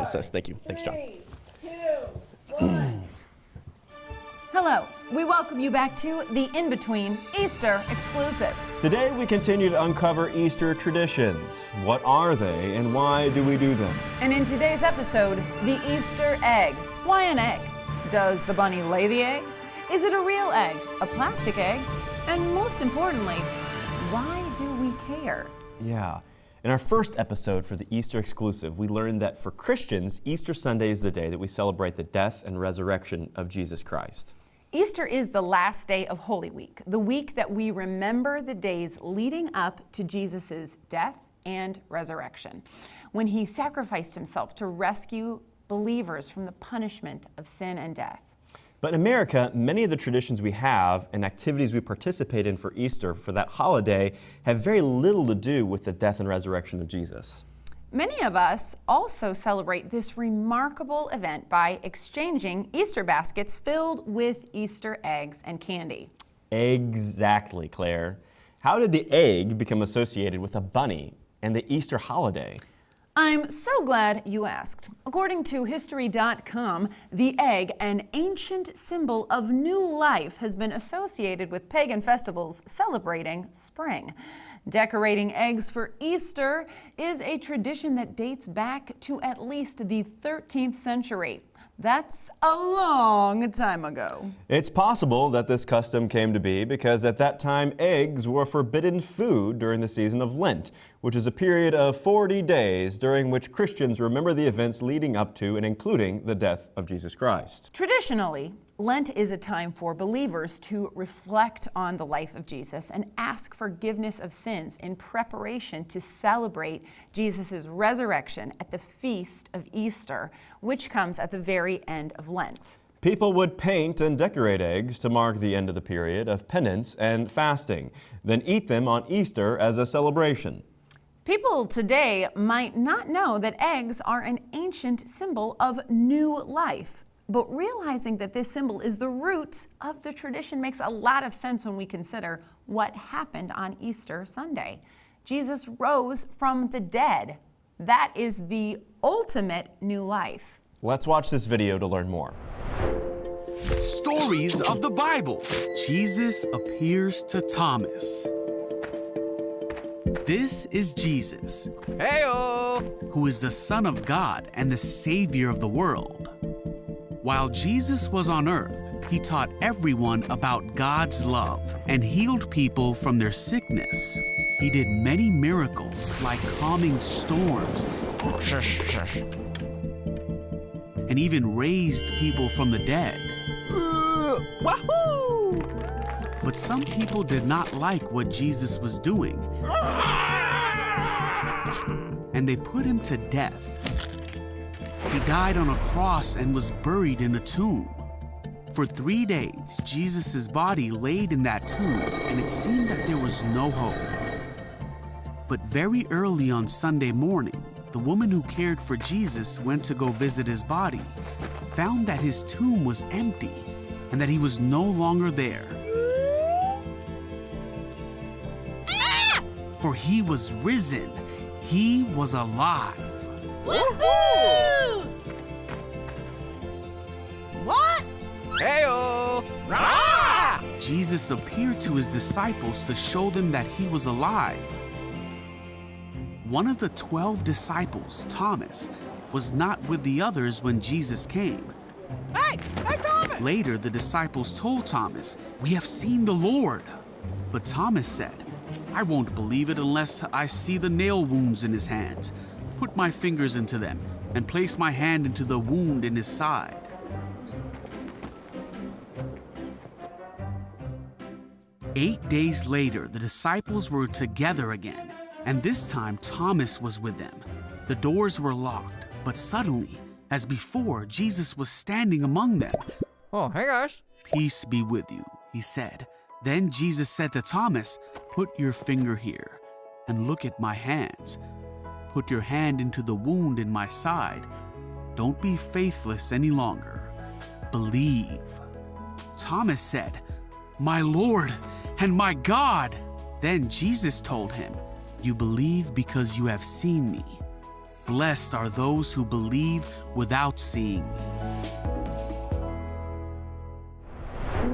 says. Thank you. Thanks, John. 3, 2, 1. Hello. We welcome you back to The In-Between Easter Exclusive. Today we continue to uncover Easter traditions. What are they and why do we do them? And in today's episode, the Easter egg. Why an egg? Does the bunny lay the egg? Is it a real egg? A plastic egg? And most importantly, why do we care? Yeah. In our first episode for the Easter Exclusive, we learned that for Christians, Easter Sunday is the day that we celebrate the death and resurrection of Jesus Christ. Easter is the last day of Holy Week, the week that we remember the days leading up to Jesus' death and resurrection, when he sacrificed himself to rescue believers from the punishment of sin and death. But in America, many of the traditions we have and activities we participate in for Easter for that holiday have very little to do with the death and resurrection of Jesus. Many of us also celebrate this remarkable event by exchanging Easter baskets filled with Easter eggs and candy. Exactly, Claire. How did the egg become associated with a bunny and the Easter holiday? I'm so glad you asked. According to History.com, the egg, an ancient symbol of new life, has been associated with pagan festivals celebrating spring. Decorating eggs for Easter is a tradition that dates back to at least the 13th century. That's a long time ago. It's possible that this custom came to be because at that time eggs were forbidden food during the season of Lent, which is a period of 40 days during which Christians remember the events leading up to and including the death of Jesus Christ. Traditionally, Lent is a time for believers to reflect on the life of Jesus and ask forgiveness of sins in preparation to celebrate Jesus' resurrection at the feast of Easter, which comes at the very end of Lent. People would paint and decorate eggs to mark the end of the period of penance and fasting, then eat them on Easter as a celebration. People today might not know that eggs are an ancient symbol of new life. But realizing that this symbol is the root of the tradition makes a lot of sense when we consider what happened on Easter Sunday. Jesus rose from the dead. That is the ultimate new life. Let's watch this video to learn more. Stories of the Bible. Jesus appears to Thomas. This is Jesus, Heyo! who is the Son of God and the Savior of the world. While Jesus was on earth, he taught everyone about God's love and healed people from their sickness. He did many miracles like calming storms and even raised people from the dead. Wahoo! But some people did not like what Jesus was doing, and they put him to death. He died on a cross and was buried in a tomb. For 3 days, Jesus' body laid in that tomb, and it seemed that there was no hope. But very early on Sunday morning, the woman who cared for Jesus went to go visit his body, found that his tomb was empty and that he was no longer there. For he was risen. He was alive. Woohoo! What? Heyo! Rah! Jesus appeared to his disciples to show them that he was alive. One of the 12 disciples, Thomas, was not with the others when Jesus came. Hey, Thomas! Later, the disciples told Thomas, "We have seen the Lord." But Thomas said, "I won't believe it unless I see the nail wounds in his hands, put my fingers into them, and place my hand into the wound in his side." 8 days later, the disciples were together again, and this time Thomas was with them. The doors were locked, but suddenly, as before, Jesus was standing among them. Oh, hey guys. "Peace be with you," he said. Then Jesus said to Thomas, "Put your finger here and look at my hands. Put your hand into the wound in my side. Don't be faithless any longer. Believe." Thomas said, "My Lord and my God." Then Jesus told him, "You believe because you have seen me. Blessed are those who believe without seeing me.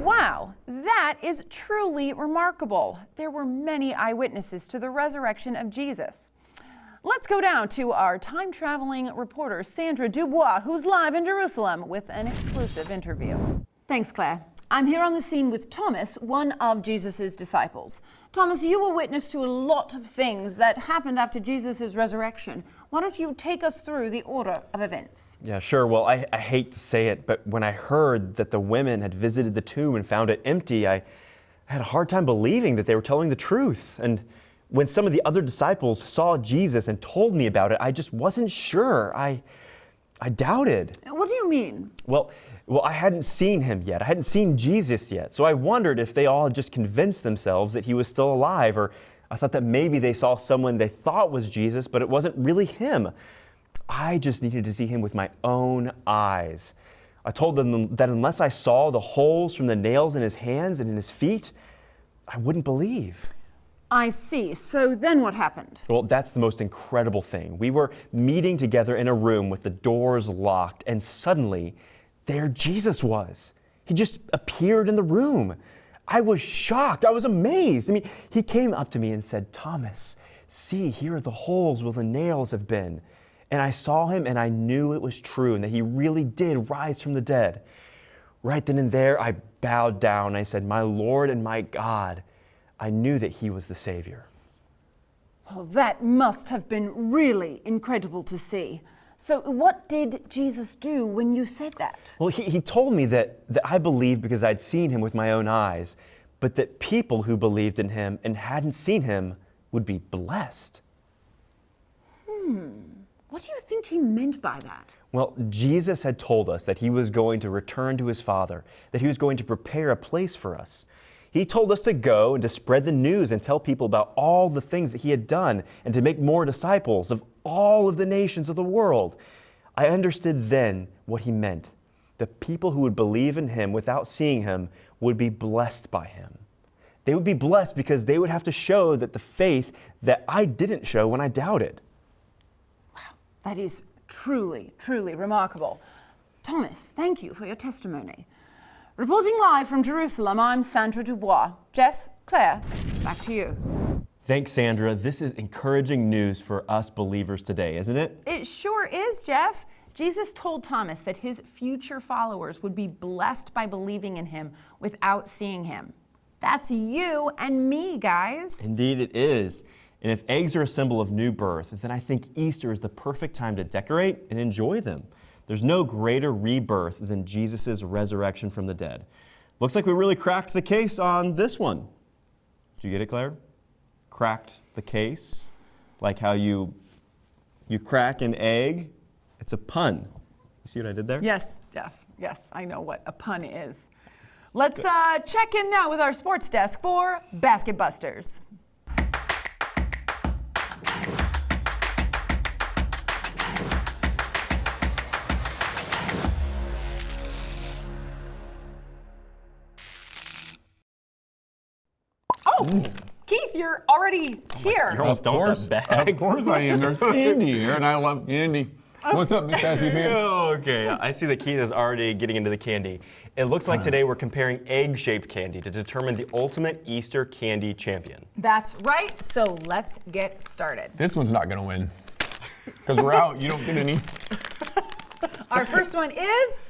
Wow, that is truly remarkable. There were many eyewitnesses to the resurrection of Jesus. Let's go down to our time-traveling reporter, Sandra Dubois, who's live in Jerusalem with an exclusive interview. Thanks, Claire. I'm here on the scene with Thomas, one of Jesus' disciples. Thomas, you were witness to a lot of things that happened after Jesus' resurrection. Why don't you take us through the order of events? Yeah, sure. Well, I hate to say it, but when I heard that the women had visited the tomb and found it empty, I had a hard time believing that they were telling the truth. And when some of the other disciples saw Jesus and told me about it, I just wasn't sure. I doubted. What do you mean? Well, I hadn't seen him yet. I hadn't seen Jesus yet. So I wondered if they all had just convinced themselves that he was still alive, or I thought that maybe they saw someone they thought was Jesus, but it wasn't really him. I just needed to see him with my own eyes. I told them that unless I saw the holes from the nails in his hands and in his feet, I wouldn't believe. I see. So then what happened? Well, that's the most incredible thing. We were meeting together in a room with the doors locked, and suddenly, there Jesus was. He just appeared in the room. I was shocked. I was amazed. I mean, he came up to me and said, "Thomas, see, here are the holes where the nails have been." And I saw him and I knew it was true and that he really did rise from the dead. Right then and there, I bowed down and I said, "My Lord and my God." I knew that he was the Savior. Well, that must have been really incredible to see. So what did Jesus do when you said that? Well, he told me that I believed because I'd seen him with my own eyes, but that people who believed in him and hadn't seen him would be blessed. What do you think he meant by that? Well, Jesus had told us that he was going to return to his Father, that he was going to prepare a place for us. He told us to go and to spread the news and tell people about all the things that he had done and to make more disciples of all of the nations of the world. I understood then what he meant. The people who would believe in him without seeing him would be blessed by him. They would be blessed because they would have to show that the faith that I didn't show when I doubted. Wow, that is truly, truly remarkable. Thomas, thank you for your testimony. Reporting live from Jerusalem, I'm Sandra Dubois. Jeff, Claire, back to you. Thanks, Sandra. This is encouraging news for us believers today, isn't it? It sure is, Jeff. Jesus told Thomas that his future followers would be blessed by believing in him without seeing him. That's you and me, guys. Indeed it is. And if eggs are a symbol of new birth, then I think Easter is the perfect time to decorate and enjoy them. There's no greater rebirth than Jesus' resurrection from the dead. Looks like we really cracked the case on this one. Did you get it, Claire? Cracked the case? Like how you crack an egg? It's a pun. You see what I did there? Yes, Jeff. Yes, I know what a pun is. Let's check in now with our sports desk for Basket Busters. Oh, Keith, you're already here. You're almost done with that bag. Of course I am. There's candy here, and I love candy. What's up, Miss Sassy Pants? Okay, I see that Keith is already getting into the candy. It looks like today we're comparing egg-shaped candy to determine the ultimate Easter candy champion. That's right, so let's get started. This one's not gonna win, because we're out. You don't get any. Our first one is...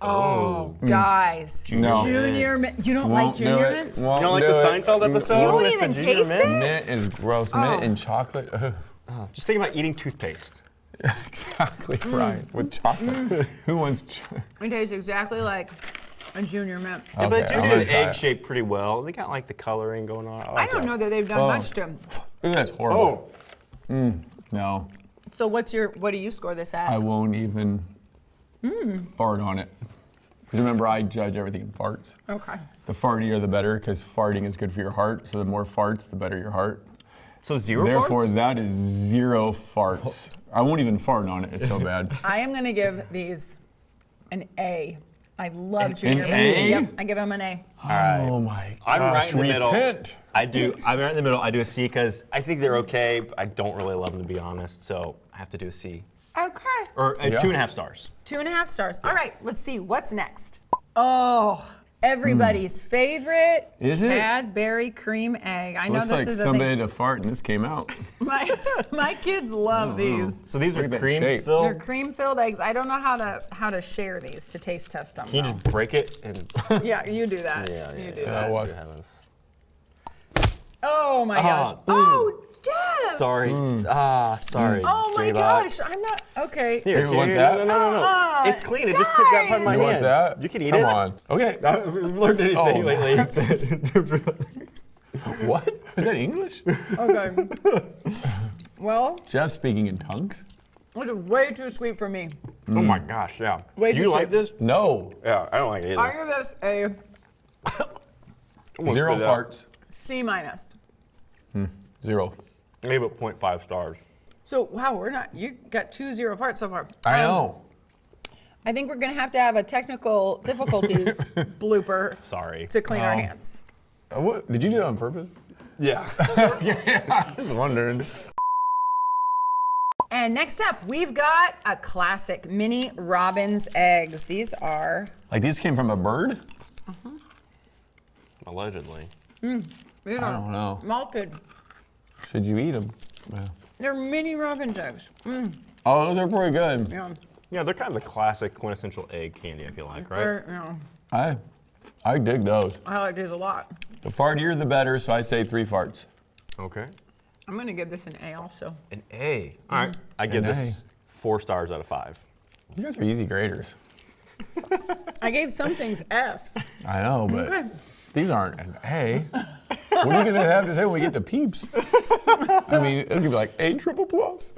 Oh, guys. No. Junior mint. You don't Won't like junior do it. mints? Won't You don't like do the it. Seinfeld episode? You won't with even the junior taste mint? it? Mint is gross. Mint and chocolate. Ugh. Oh, just think about eating toothpaste. Exactly right. With chocolate. Who wants? It tastes exactly like a junior mint. Yeah, but Okay, you I'll do just try it. egg-shaped pretty well. They got like the coloring going on. I don't know that they've done much to them. Ooh, that's horrible. No, So what do you score this at? I won't even fart on it. Because remember, I judge everything in farts. Okay. The fartier, the better, because farting is good for your heart. So the more farts, the better your heart. So zero Therefore, farts? that is 0 farts. I won't even fart on it. It's so bad. I am going to give these an A. I love An junior A? bets. Yep, I give him an A. Oh my gosh, I'm right in the middle. repent. I'm right in the middle. I do a C because I think they're okay. But I don't really love them, to be honest. So I have to do a C. Okay. Or Yeah. 2.5 stars. 2.5 stars. All right, let's see. What's next? Oh, everybody's favorite Is it? Cadbury cream egg. I know Looks this like is a somebody thing. had a fart and this came out. My kids love these. So these Look are at that cream shape. filled. They're cream-filled eggs. I don't know how to share these to taste test them. Can you though. just break it and? Yeah, you do that. Yeah, you do yeah. that. what? Good heavens. Oh my gosh. mm. Oh, Jeff. Sorry. Sorry. Oh my J-Bot. gosh. I'm not okay. Here, You want here, that? No. It's clean. It just took that part of my You hand. want that? You can eat Come it. on. Okay. We've learned anything Oh, lately. What? Is that English? Okay. Well, Jeff speaking in tongues? it was way too sweet for me. Oh my gosh, yeah. Way Do you too like sweet. this? No. Yeah, I don't like it I either. give this a Zero spit it out. farts. C minus. 0. I gave it 0.5 stars. So wow, you got 2 0 farts so far. I know. I think we're gonna have to have a technical difficulties blooper Sorry. to clean our hands. What? Did you do it on purpose? Yeah. I was wondering. And next up, we've got a classic mini robin's eggs. These are Like these came from a bird? Allegedly. these I are don't know. malted. Should you eat them? Yeah. They're mini robin's eggs. Oh, those are pretty good. Yeah. Yeah, they're kind of the classic quintessential egg candy, I feel like, right? They're, you know, I dig those. I like these a lot. The fartier the better, so I say 3 farts. Okay. I'm gonna give this an A also. An A. All right. I give An this 4 stars out of 5. You guys are easy graders. I gave some things Fs. I know, but Okay. these aren't an A. What are you gonna have to say when we get to peeps? I mean, it's gonna be like A triple plus.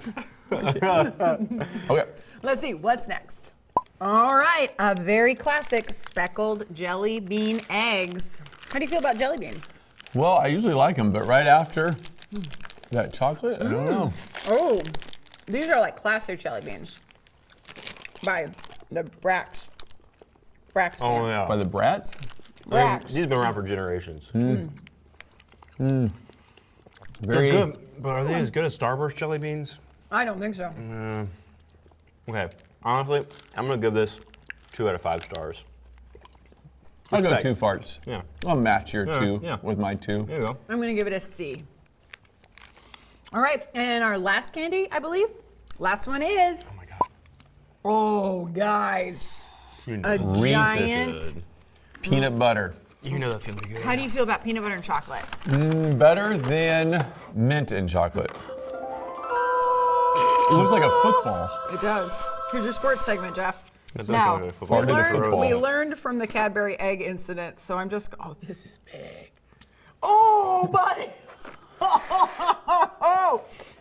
Okay. Let's see, what's next? All right, a very classic speckled jelly bean eggs. How do you feel about jelly beans? Well, I usually like them, but right after that chocolate, I don't know. Oh, these are like classic jelly beans by the Brax. Brax. Oh, yeah. By the brats? Brax. These have been around for generations. Very. They're good, but are they as good as Starburst jelly beans? I don't think so. Okay. Honestly, I'm going to give this 2 out of 5 stars. I'll go Respect. 2 farts. Yeah. I'll match your Yeah, 2 yeah. with my 2. There you go. I'm gonna give it a C. All right, and our last candy, I believe. Last one is. Oh my God. Oh, guys. You know, A this is giant. good. Peanut butter. You know that's going to be good. How do you feel about peanut butter and chocolate? Better than mint and chocolate. It looks like a football. It does. Here's your sports segment, Jeff. That does Now, sound like a football. Farted the football. we learned from the Cadbury egg incident, so I'm just, oh, this is big. Oh, buddy.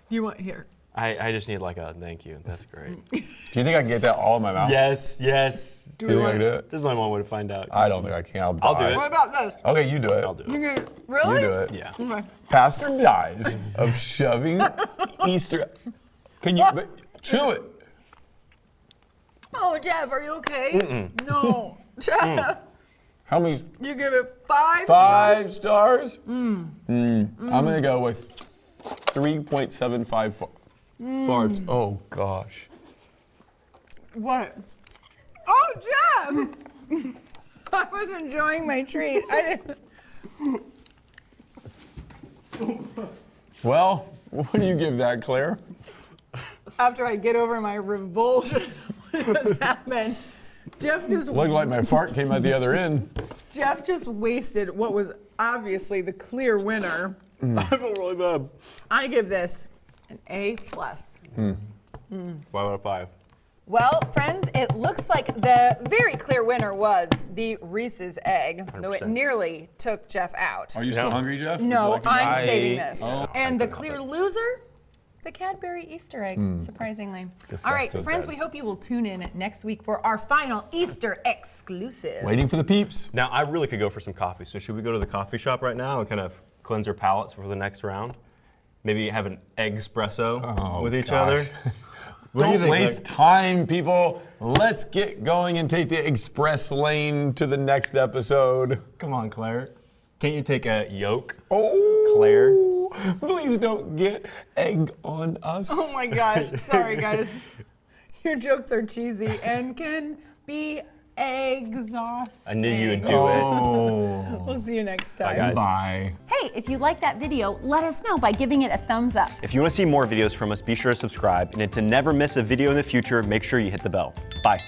You want, here. I just need like a thank you. That's great. Do you think I can get that all in my mouth? Yes, yes. Do you think I can do it? There's only one way to find out. I don't think I can. I'll I'll do die. it. What about this? Okay, you do it. I'll do You it. can, really? You do it. Yeah. Okay. Pastor dies of shoving Easter. Can you chew it? Oh, Jeff, are you okay? No. Jeff, How many? you give it 5? 5 stars? I'm gonna go with 3.75 farts. Oh gosh. What? Oh, Jeff! I was enjoying my treat. I didn't. Well, what do you give that, Claire? After I get over my revulsion, what has happened? Jeff just Looked like my fart came out the other end. Jeff just wasted what was obviously the clear winner. I feel really bad. I give this an A+. 5 out of 5. Well, friends, it looks like the very clear winner was the Reese's egg, though it 100%. nearly took Jeff out. Are you still Yeah. hungry, Jeff? Would you No, like to- I'm saving this. Oh. And the clear loser, the Cadbury Easter egg, surprisingly. All right, Disgusting. friends, we hope you will tune in next week for our final Easter exclusive. Waiting for the peeps. Now, I really could go for some coffee. So should we go to the coffee shop right now and kind of cleanse our palates for the next round? Maybe have an egg espresso Oh, with each gosh. other? What do you Don't think, waste time, people. Let's get going and take the express lane to the next episode. Come on, Claire. Can't you take a yolk? Oh, Claire. Please don't get egg on us. Oh my gosh. Sorry, guys. Your jokes are cheesy and can be exhausting. I knew you would do it. Oh. We'll see you next time. Bye, guys. Bye. Hey, if you like that video, let us know by giving it a thumbs up. If you want to see more videos from us, be sure to subscribe. And to never miss a video in the future, make sure you hit the bell. Bye.